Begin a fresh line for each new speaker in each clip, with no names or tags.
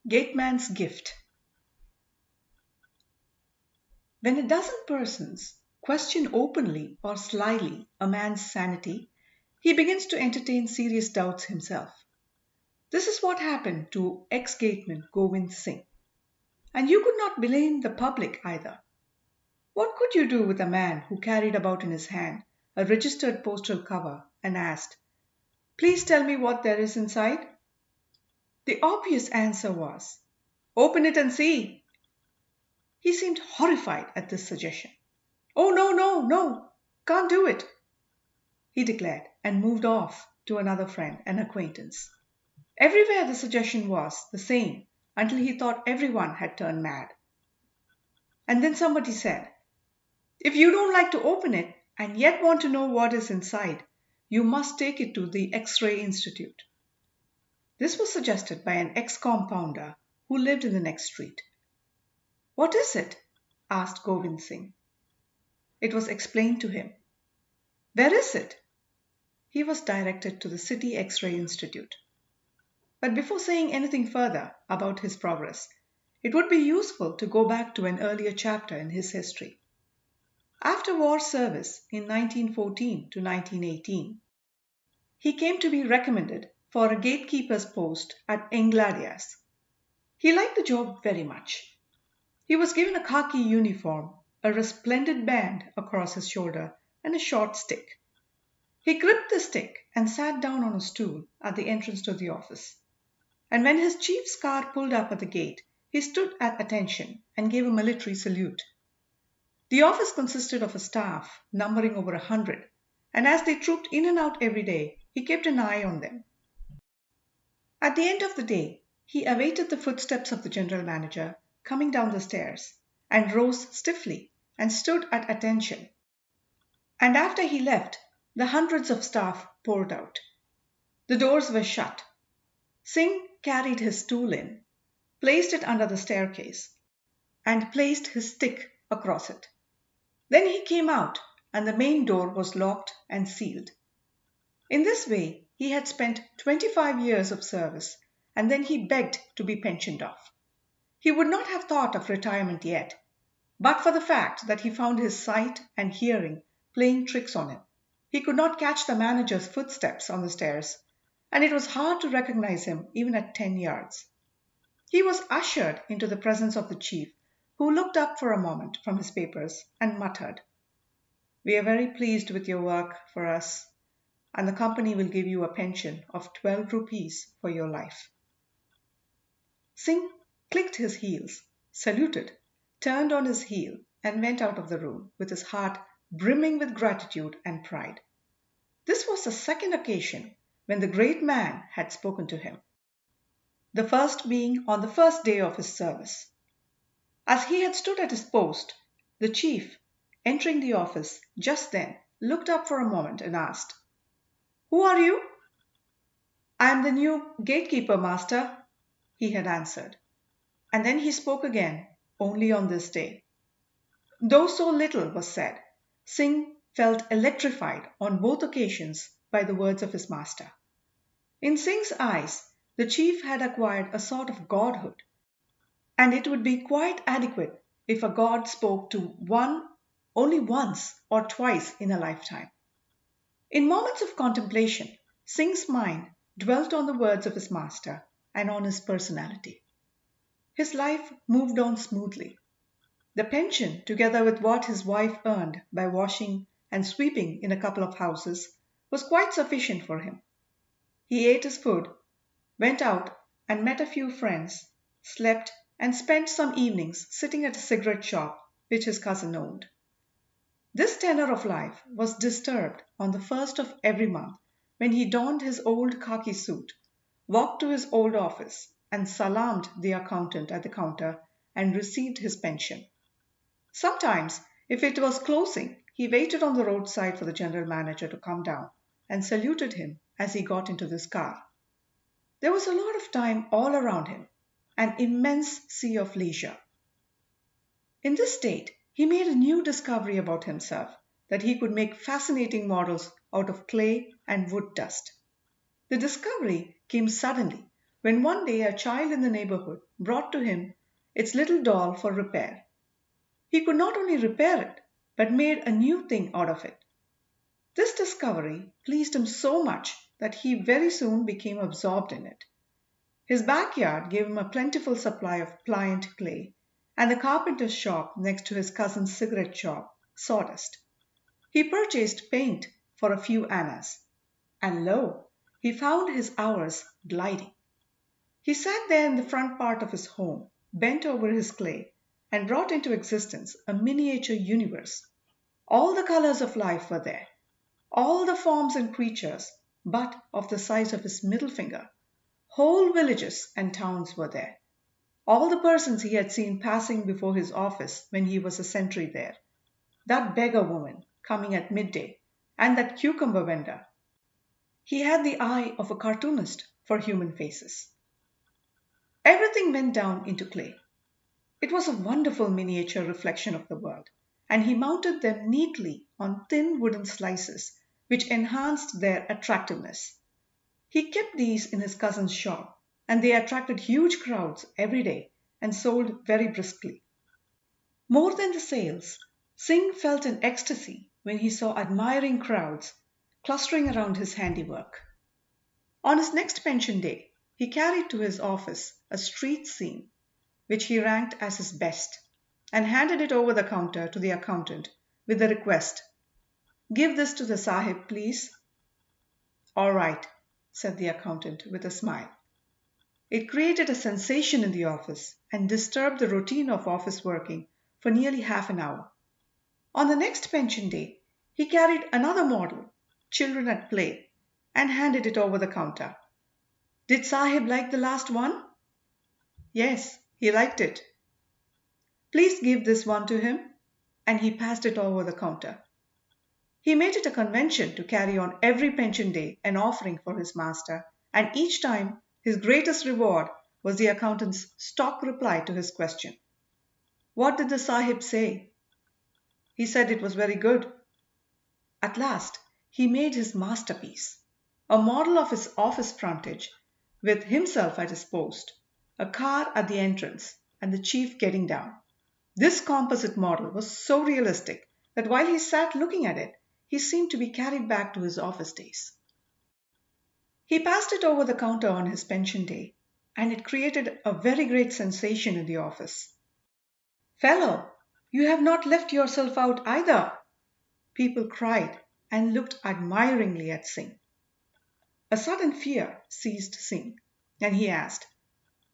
Gateman's Gift. When a dozen persons question openly or slyly a man's sanity, he begins to entertain serious doubts himself. This is what happened to ex-gateman Govind Singh. And you could not blame the public either. What could you do with a man who carried about in his hand a registered postal cover and asked, "Please tell me what there is inside"? The obvious answer was, "Open it and see." He seemed horrified at this suggestion. "Oh, no, no, no, can't do it," he declared and moved off to another friend and acquaintance. Everywhere the suggestion was the same until he thought everyone had turned mad. And then somebody said, "If you don't like to open it and yet want to know what is inside, you must take it to the X-ray Institute." This was suggested by an ex-compounder who lived in the next street. "What is it?" asked Govind Singh. It was explained to him. "Where is it?" He was directed to the City X-ray Institute. But before saying anything further about his progress, it would be useful to go back to an earlier chapter in his history. After war service in 1914 to 1918, he came to be recommended for a gatekeeper's post at Engladias. He liked the job very much. He was given a khaki uniform, a resplendent band across his shoulder, and a short stick. He gripped the stick and sat down on a stool at the entrance to the office. And when his chief's car pulled up at the gate, he stood at attention and gave a military salute. The office consisted of a staff numbering over 100, and as they trooped in and out every day, he kept an eye on them. At the end of the day, he awaited the footsteps of the general manager coming down the stairs, and rose stiffly and stood at attention. And after he left, the hundreds of staff poured out. The doors were shut. Singh carried his stool in, placed it under the staircase, and placed his stick across it. Then he came out, and the main door was locked and sealed. In this way, he had spent 25 years of service, and then he begged to be pensioned off. He would not have thought of retirement yet, but for the fact that he found his sight and hearing playing tricks on him. He could not catch the manager's footsteps on the stairs, and it was hard to recognize him even at 10 yards. He was ushered into the presence of the chief, who looked up for a moment from his papers and muttered, "We are very pleased with your work for us, and the company will give you a pension of 12 rupees for your life." Singh clicked his heels, saluted, turned on his heel, and went out of the room with his heart brimming with gratitude and pride. This was the second occasion when the great man had spoken to him, the first being on the first day of his service. As he had stood at his post, the chief, entering the office just then, looked up for a moment and asked, "Who are you?" "I am the new gatekeeper, master," he had answered. And then he spoke again, only on this day. Though so little was said, Singh felt electrified on both occasions by the words of his master. In Singh's eyes, the chief had acquired a sort of godhood, and it would be quite adequate if a god spoke to one only once or twice in a lifetime. In moments of contemplation, Singh's mind dwelt on the words of his master and on his personality. His life moved on smoothly. The pension, together with what his wife earned by washing and sweeping in a couple of houses, was quite sufficient for him. He ate his food, went out and met a few friends, slept, and spent some evenings sitting at a cigarette shop which his cousin owned. This tenor of life was disturbed on the first of every month when he donned his old khaki suit, walked to his old office, and salaamed the accountant at the counter and received his pension. Sometimes, if it was closing, he waited on the roadside for the general manager to come down and saluted him as he got into this car. There was a lot of time all around him, an immense sea of leisure. In this state, he made a new discovery about himself, that he could make fascinating models out of clay and wood dust. The discovery came suddenly, when one day a child in the neighborhood brought to him its little doll for repair. He could not only repair it, but made a new thing out of it. This discovery pleased him so much that he very soon became absorbed in it. His backyard gave him a plentiful supply of pliant clay, and the carpenter's shop next to his cousin's cigarette shop, sawdust. He purchased paint for a few annas, and lo, he found his hours gliding. He sat there in the front part of his home, bent over his clay, and brought into existence a miniature universe. All the colors of life were there, all the forms and creatures, but of the size of his middle finger. Whole villages and towns were there. All the persons he had seen passing before his office when he was a sentry there. That beggar woman coming at midday, and that cucumber vendor. He had the eye of a cartoonist for human faces. Everything went down into clay. It was a wonderful miniature reflection of the world, and he mounted them neatly on thin wooden slices, which enhanced their attractiveness. He kept these in his cousin's shop, and they attracted huge crowds every day and sold very briskly. More than the sales, Singh felt an ecstasy when he saw admiring crowds clustering around his handiwork. On his next pension day, he carried to his office a street scene, which he ranked as his best, and handed it over the counter to the accountant with the request, "Give this to the Sahib, please." "All right," said the accountant with a smile. It created a sensation in the office and disturbed the routine of office working for nearly half an hour. On the next pension day, he carried another model, Children at Play, and handed it over the counter. "Did Sahib like the last one?" "Yes, he liked it." "Please give this one to him," and he passed it over the counter. He made it a convention to carry on every pension day an offering for his master, and each time his greatest reward was the accountant's stock reply to his question. "What did the Sahib say?" "He said it was very good." At last he made his masterpiece, a model of his office frontage, with himself at his post, a car at the entrance, and the chief getting down. This composite model was so realistic that while he sat looking at it, he seemed to be carried back to his office days. He passed it over the counter on his pension day, and it created a very great sensation in the office. "Fellow, you have not left yourself out either!" People cried and looked admiringly at Singh. A sudden fear seized Singh, and he asked,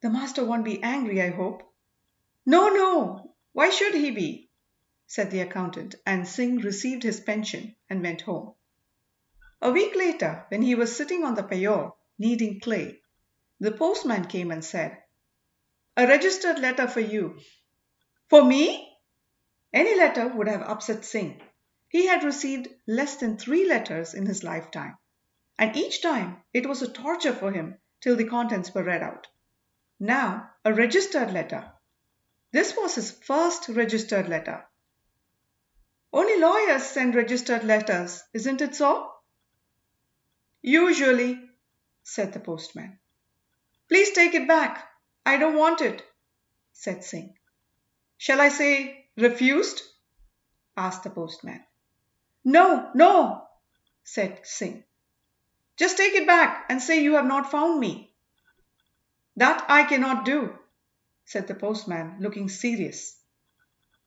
"The master won't be angry, I hope?" "No, no! Why should he be?" said the accountant, and Singh received his pension and went home. A week later, when he was sitting on the payor, kneading clay, the postman came and said, "A registered letter for you." "For me?" Any letter would have upset Singh. He had received less than 3 letters in his lifetime, and each time it was a torture for him till the contents were read out. Now, a registered letter. This was his first registered letter. "Only lawyers send registered letters, isn't it so?" "Usually," said the postman. "Please take it back. I don't want it," said Singh. "Shall I say refused?" asked the postman. "No, no," said Singh. "Just take it back and say you have not found me." "That I cannot do," said the postman, looking serious.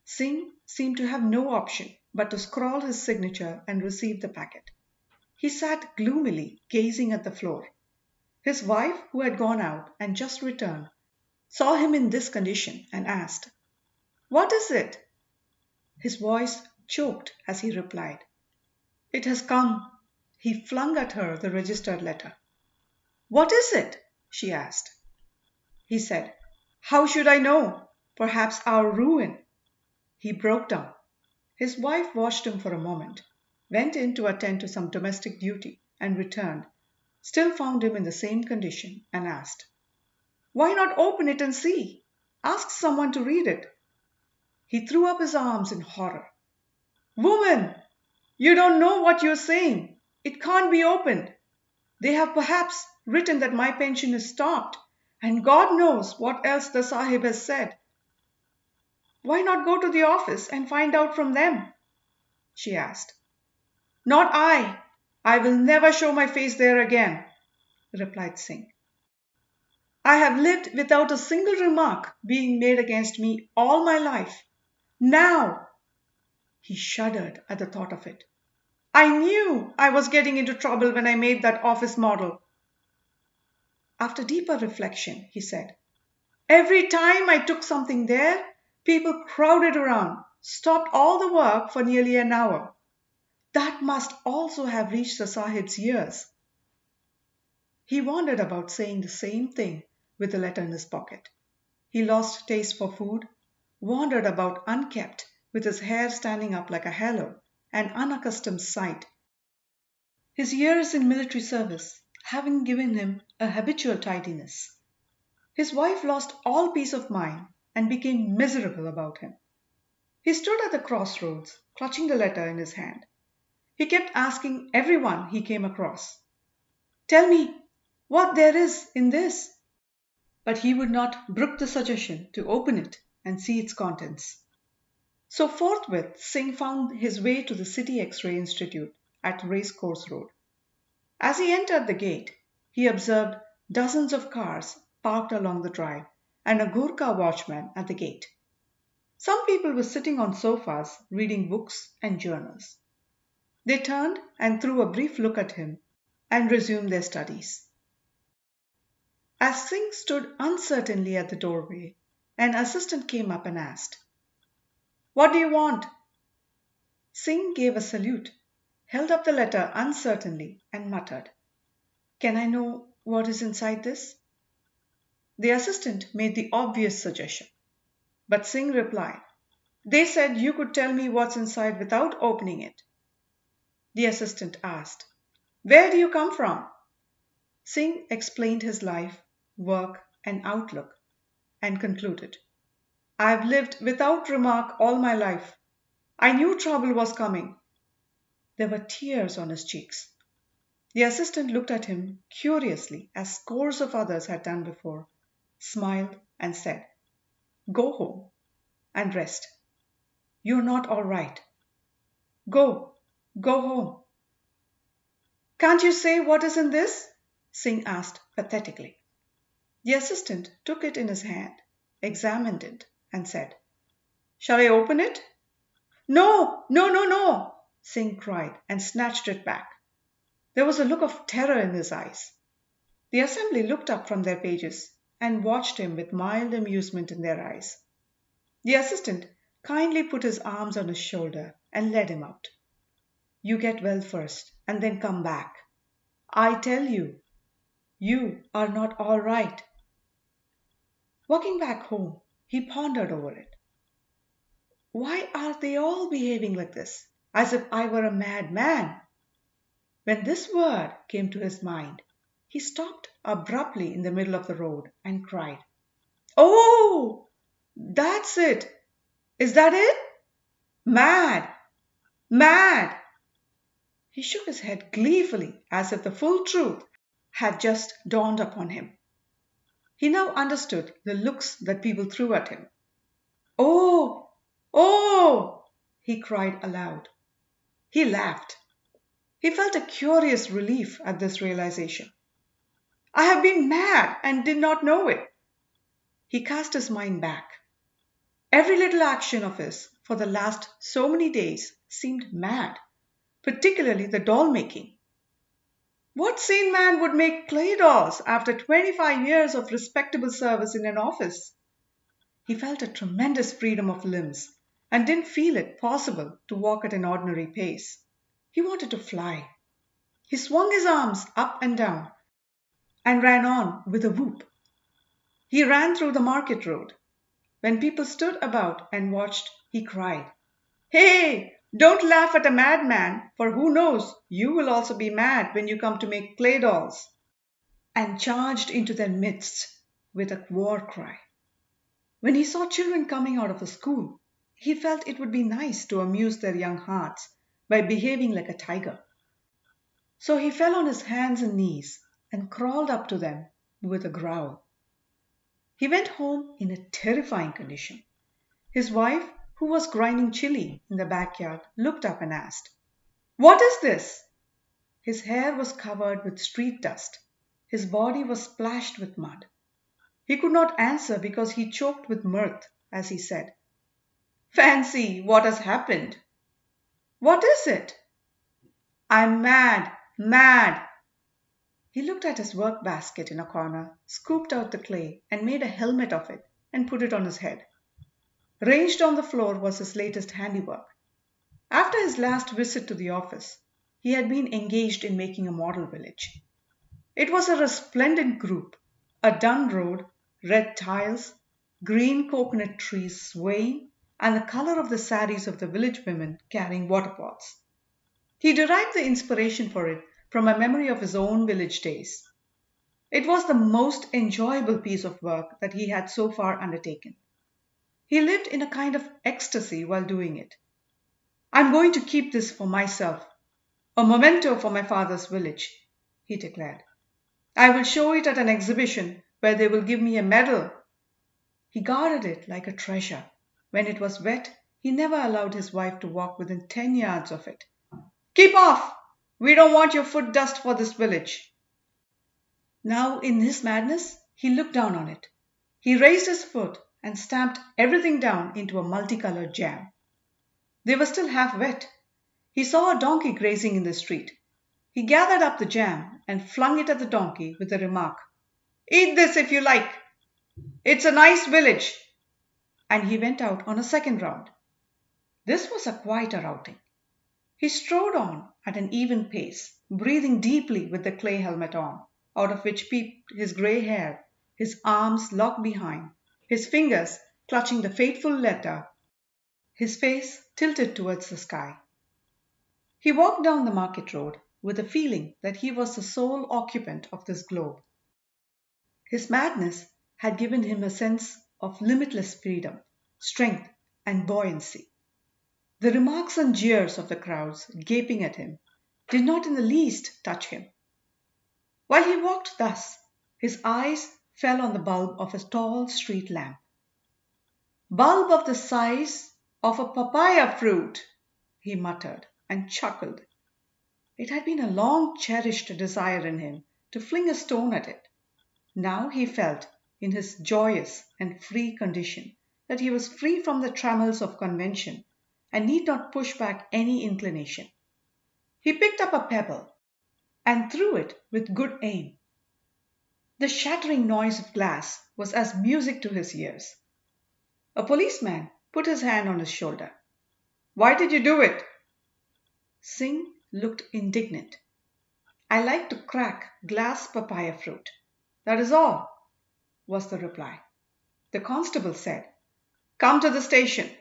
Singh seemed to have no option but to scrawl his signature and receive the packet. He sat gloomily gazing at the floor. His wife, who had gone out and just returned, saw him in this condition and asked, "What is it?" His voice choked as he replied, "It has come." He flung at her the registered letter. "What is it?" she asked. He said, "How should I know? Perhaps our ruin." He broke down. His wife watched him for a moment, went in to attend to some domestic duty, and returned, still found him in the same condition, and asked, "Why not open it and see? Ask someone to read it." He threw up his arms in horror. "Woman, you don't know what you're saying. It can't be opened. They have perhaps written that my pension is stopped, And God knows what else the Sahib has said. Why not go to the office and find out from them? She asked. Not I. I will never show my face there again, replied Singh. I have lived without a single remark being made against me all my life. Now, he shuddered at the thought of it. I knew I was getting into trouble when I made that office model. After deeper reflection, he said, every time I took something there, people crowded around, stopped all the work for nearly an hour. That must also have reached the Sahib's ears. He wandered about saying the same thing with the letter in his pocket. He lost taste for food, wandered about unkempt with his hair standing up like a halo, an unaccustomed sight. His years in military service having given him a habitual tidiness. His wife lost all peace of mind and became miserable about him. He stood at the crossroads, clutching the letter in his hand. He kept asking everyone he came across, tell me what there is in this. But he would not brook the suggestion to open it and see its contents. So forthwith Singh found his way to the City X-ray Institute at Racecourse Road. As he entered the gate, he observed dozens of cars parked along the drive and a Gurkha watchman at the gate. Some people were sitting on sofas reading books and journals. They turned and threw a brief look at him and resumed their studies. As Singh stood uncertainly at the doorway, an assistant came up and asked, what do you want? Singh gave a salute, held up the letter uncertainly and muttered, can I know what is inside this? The assistant made the obvious suggestion, but Singh replied, they said you could tell me what's inside without opening it. The assistant asked, where do you come from? Singh explained his life, work and outlook and concluded, I have lived without remark all my life. I knew trouble was coming. There were tears on his cheeks. The assistant looked at him curiously, as scores of others had done before, smiled and said, go home and rest. You're not all right. Go home. Can't you say what is in this? Singh asked pathetically. The assistant took it in his hand, examined it, and said, shall I open it? No, no, no, no, Singh cried and snatched it back. There was a look of terror in his eyes. The assembly looked up from their pages and watched him with mild amusement in their eyes. The assistant kindly put his arms on his shoulder and led him out. You get well first and then come back. I tell you, you are not all right. Walking back home, he pondered over it. Why are they all behaving like this, as if I were a mad man? When this word came to his mind, he stopped abruptly in the middle of the road and cried, oh, that's it. Is that it? Mad! Mad! He shook his head gleefully as if the full truth had just dawned upon him. He now understood the looks that people threw at him. Oh! Oh! He cried aloud. He laughed. He felt a curious relief at this realization. I have been mad and did not know it. He cast his mind back. Every little action of his for the last so many days seemed mad, particularly the doll making. What sane man would make clay dolls after 25 years of respectable service in an office? He felt a tremendous freedom of limbs and didn't feel it possible to walk at an ordinary pace. He wanted to fly. He swung his arms up and down and ran on with a whoop. He ran through the market road. When people stood about and watched, he cried, hey, don't laugh at a madman, for who knows, you will also be mad when you come to make clay dolls, and charged into their midst with a war cry. When he saw children coming out of the school, he felt it would be nice to amuse their young hearts by behaving like a tiger. So he fell on his hands and knees and crawled up to them with a growl. He went home in a terrifying condition. His wife, who was grinding chili in the backyard, looked up and asked, "What is this?" His hair was covered with street dust. His body was splashed with mud. He could not answer because he choked with mirth as he said, "Fancy what has happened." "What is it?" "I'm mad, mad." He looked at his work basket in a corner, scooped out the clay and made a helmet of it and put it on his head. Ranged on the floor was his latest handiwork. After his last visit to the office, he had been engaged in making a model village. It was a resplendent group, a dun road, red tiles, green coconut trees swaying, and the color of the saris of the village women carrying water pots. He derived the inspiration for it from a memory of his own village days. It was the most enjoyable piece of work that he had so far undertaken. He lived in a kind of ecstasy while doing it. "I'm going to keep this for myself, a memento for my father's village," he declared. "I will show it at an exhibition where they will give me a medal." He guarded it like a treasure. When it was wet, he never allowed his wife to walk within 10 yards of it. "Keep off! We don't want your foot dust for this village." Now, in his madness, he looked down on it. He raised his foot and stamped everything down into a multicolored jam. They were still half wet. He saw a donkey grazing in the street. He gathered up the jam and flung it at the donkey with the remark, "Eat this if you like. It's a nice village." And he went out on a second round. This was a quieter outing. He strode on at an even pace, breathing deeply with the clay helmet on, out of which peeped his grey hair, his arms locked behind, his fingers clutching the fateful letter, his face tilted towards the sky. He walked down the market road with a feeling that he was the sole occupant of this globe. His madness had given him a sense of limitless freedom, strength, and buoyancy. The remarks and jeers of the crowds gaping at him did not in the least touch him. While he walked thus, his eyes fell on the bulb of a tall street lamp. "Bulb of the size of a papaya fruit," he muttered and chuckled. It had been a long cherished desire in him to fling a stone at it. Now he felt, in his joyous and free condition, that he was free from the trammels of convention and need not push back any inclination. He picked up a pebble and threw it with good aim. The shattering noise of glass was as music to his ears. A policeman put his hand on his shoulder. "Why did you do it?" Singh looked indignant. "I like to crack glass papaya fruit. That is all," was the reply. The constable said, "Come to the station."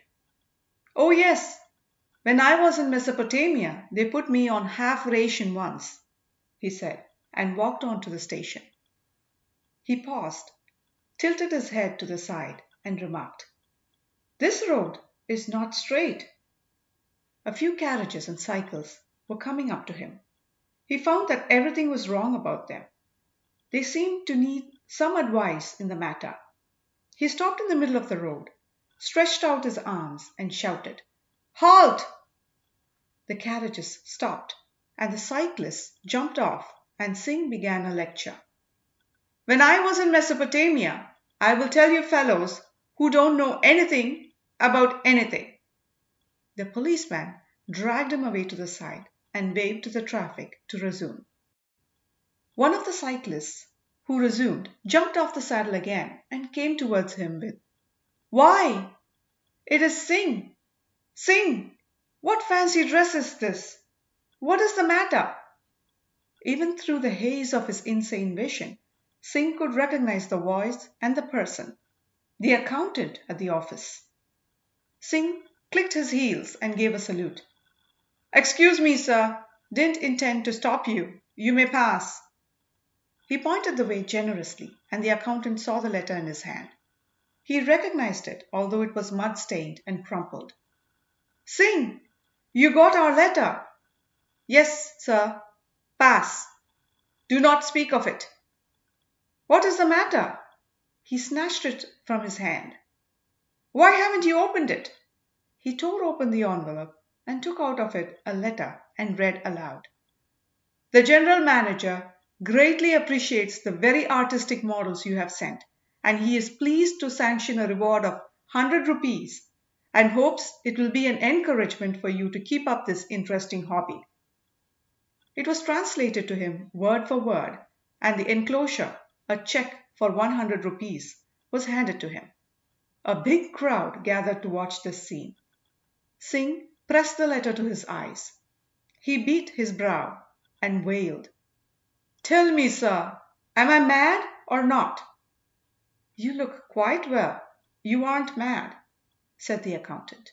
"Oh yes, when I was in Mesopotamia, they put me on half ration once," he said, and walked on to the station. He paused, tilted his head to the side, and remarked, "This road is not straight." A few carriages and cycles were coming up to him. He found that everything was wrong about them. They seemed to need some advice in the matter. He stopped in the middle of the road, stretched out his arms, and shouted, "Halt!" The carriages stopped, and the cyclists jumped off, and Singh began a lecture. "When I was in Mesopotamia, I will tell you fellows who don't know anything about anything." The policeman dragged him away to the side and waved to the traffic to resume. One of the cyclists, who resumed, jumped off the saddle again and came towards him with, "Why, it is Singh! Singh! What fancy dress is this? What is the matter?" Even through the haze of his insane vision, Singh could recognize the voice and the person, the accountant at the office. Singh clicked his heels and gave a salute. "Excuse me, sir. Didn't intend to stop you. You may pass." He pointed the way generously, and the accountant saw the letter in his hand. He recognized it, although it was mud-stained and crumpled. "Singh, you got our letter." "Yes, sir. Pass. Do not speak of it." "What is the matter?" He snatched it from his hand. "Why haven't you opened it?" He tore open the envelope and took out of it a letter and read aloud. "The general manager greatly appreciates the very artistic models you have sent, and he is pleased to sanction a reward of 100 rupees and hopes it will be an encouragement for you to keep up this interesting hobby." It was translated to him word for word, and the enclosure, a cheque for 100 rupees, was handed to him. A big crowd gathered to watch this scene. Singh pressed the letter to his eyes. He beat his brow and wailed, "Tell me, sir, am I mad or not?" "You look quite well. You aren't mad," said the accountant.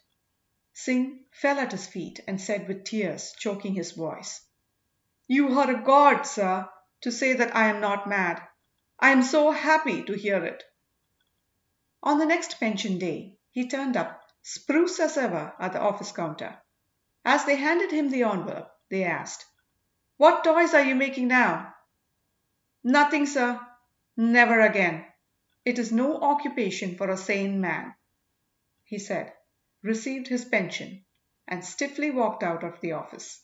Singh fell at his feet and said with tears choking his voice, "You are a god, sir, to say that I am not mad. I am so happy to hear it." On the next pension day, he turned up spruce as ever at the office counter. As they handed him the envelope, they asked, "What toys are you making now?" "Nothing, sir. Never again. It is no occupation for a sane man," he said, received his pension, and stiffly walked out of the office.